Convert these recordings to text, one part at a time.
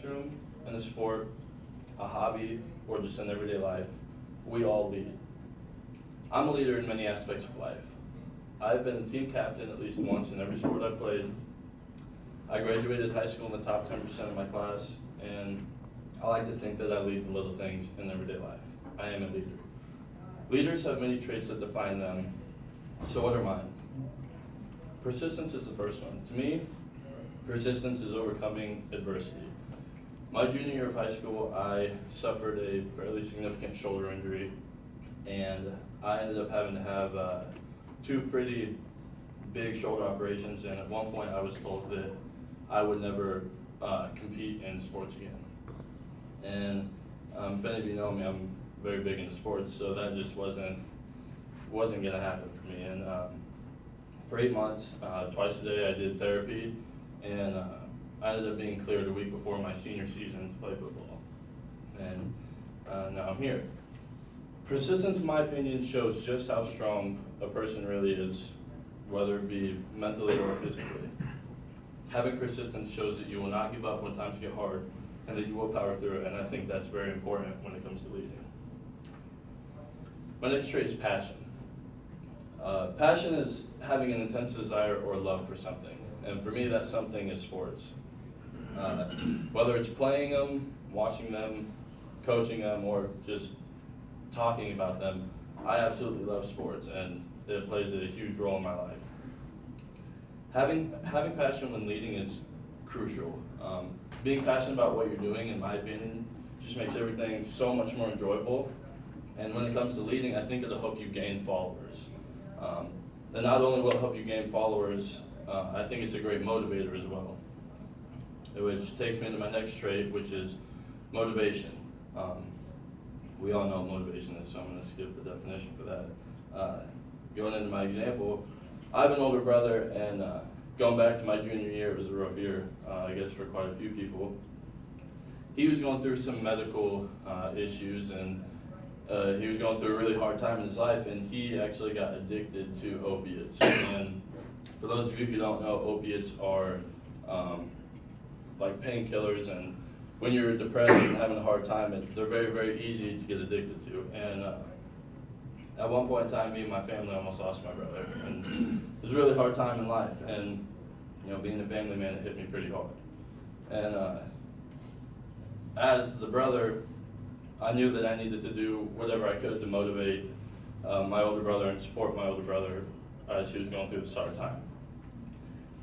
classroom, in a sport, a hobby, or just in everyday life, we all lead. I'm a leader in many aspects of life. I've been team captain at least once in every sport I've played. I graduated high school in the top 10% of my class, and I like to think that I lead the little things in everyday life. I am a leader. Leaders have many traits that define them, so what are mine? Persistence is the first one. To me, persistence is overcoming adversity. My junior year of high school, I suffered a fairly significant shoulder injury, and I ended up having to have two pretty big shoulder operations, and at one point I was told that I would never compete in sports again. And if any of you know me, I'm very big into sports, so that just wasn't gonna happen for me. And for 8 months, twice a day I did therapy, and I ended up being cleared a week before my senior season to play football. And now I'm here. Persistence, in my opinion, shows just how strong a person really is, whether it be mentally or physically. Having persistence shows that you will not give up when times get hard, and that you will power through it, and I think that's very important when it comes to leading. My next trait is passion. Passion is having an intense desire or love for something, and for me that something is sports. Whether it's playing them, watching them, coaching them, or just talking about them, I absolutely love sports, and it plays a huge role in my life. Having passion when leading is crucial. Being passionate about what you're doing, in my opinion, just makes everything so much more enjoyable. And when it comes to leading, I think it'll help you gain followers. And not only will it help you gain followers, I think it's a great motivator as well. Which takes me into my next trait, which is motivation. We all know what motivation is, so I'm going to skip the definition for that. Going into my example, I have an older brother, and going back to my junior year, it was a rough year, I guess for quite a few people. He was going through some medical issues, and he was going through a really hard time in his life, and he actually got addicted to opiates. And for those of you who don't know, opiates are like painkillers, and when you're depressed and having a hard time, they're very, very easy to get addicted to. And at one point in time, me and my family almost lost my brother, and it was a really hard time in life. And being a family man, it hit me pretty hard. And as the brother, I knew that I needed to do whatever I could to motivate my older brother and support my older brother as he was going through this hard time.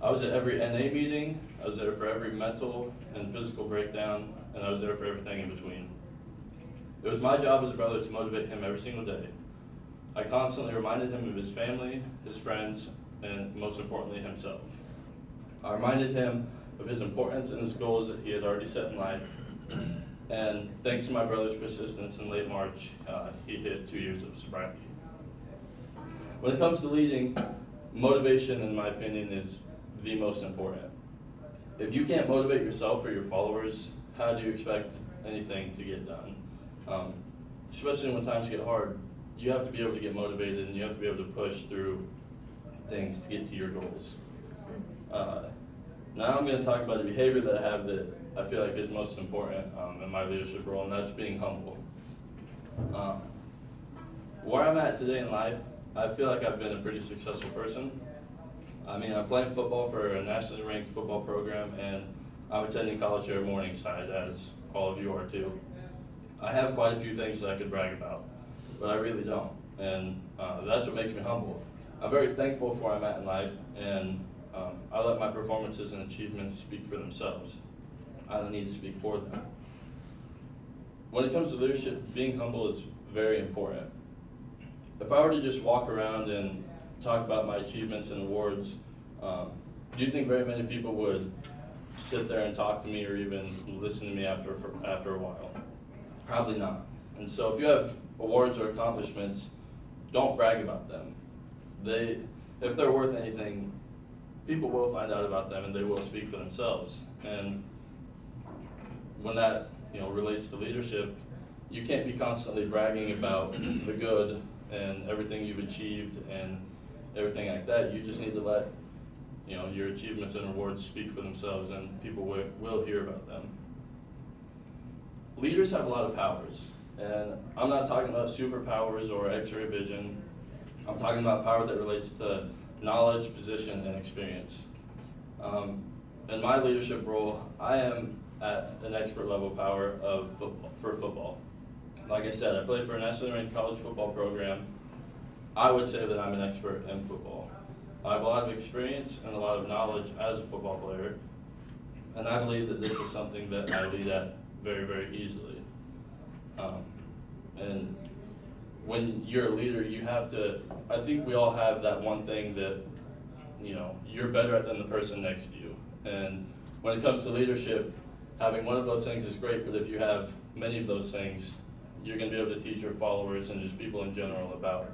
I was at every NA meeting, I was there for every mental and physical breakdown, and I was there for everything in between. It was my job as a brother to motivate him every single day. I constantly reminded him of his family, his friends, and most importantly, himself. I reminded him of his importance and his goals that he had already set in life. And thanks to my brother's persistence, in late March, he hit 2 years of sobriety. When it comes to leading, motivation, in my opinion, is the most important. If you can't motivate yourself or your followers, how do you expect anything to get done? Especially when times get hard, you have to be able to get motivated, and you have to be able to push through things to get to your goals. Now I'm going to talk about a behavior that I have that I feel like is most important in my leadership role, and that's being humble. Where I'm at today in life, I feel like I've been a pretty successful person. I mean, I'm playing football for a nationally ranked football program, and I'm attending college here at Morningside, as all of you are too. I have quite a few things that I could brag about, but I really don't, and that's what makes me humble. I'm very thankful for where I'm at in life, and I let my performances and achievements speak for themselves. I don't need to speak for them. When it comes to leadership, being humble is very important. If I were to just walk around and talk about my achievements and awards, do you think very many people would sit there and talk to me or even listen to me after a while? Probably not. And so if you have awards or accomplishments, don't brag about them. If they're worth anything, people will find out about them and they will speak for themselves. And when that relates to leadership, you can't be constantly bragging about the good and everything you've achieved and everything like that. You just need to let your achievements and rewards speak for themselves, and people will hear about them. leaders have a lot of powers, and I'm not talking about superpowers or X-ray vision. I'm talking about power that relates to knowledge, position, and experience. In my leadership role, I am at an expert level power of for football. Like I said, I play for a nationally ranked college football program. I would say that I'm an expert in football. I have a lot of experience and a lot of knowledge as a football player, and I believe that this is something that I lead at very, very easily. And when you're a leader, you have to, I think we all have that one thing that, you know, you're better at than the person next to you. And when it comes to leadership, having one of those things is great, but if you have many of those things, you're going to be able to teach your followers and just people in general about,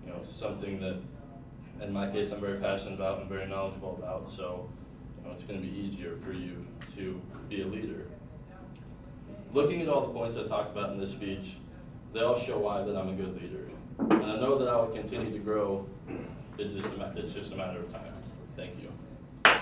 you know, something that, in my case, I'm very passionate about and very knowledgeable about. So, you know, it's going to be easier for you to be a leader. Looking at all the points I talked about in this speech, they all show why that I'm a good leader. And I know that I will continue to grow. It's just a matter of time. Thank you.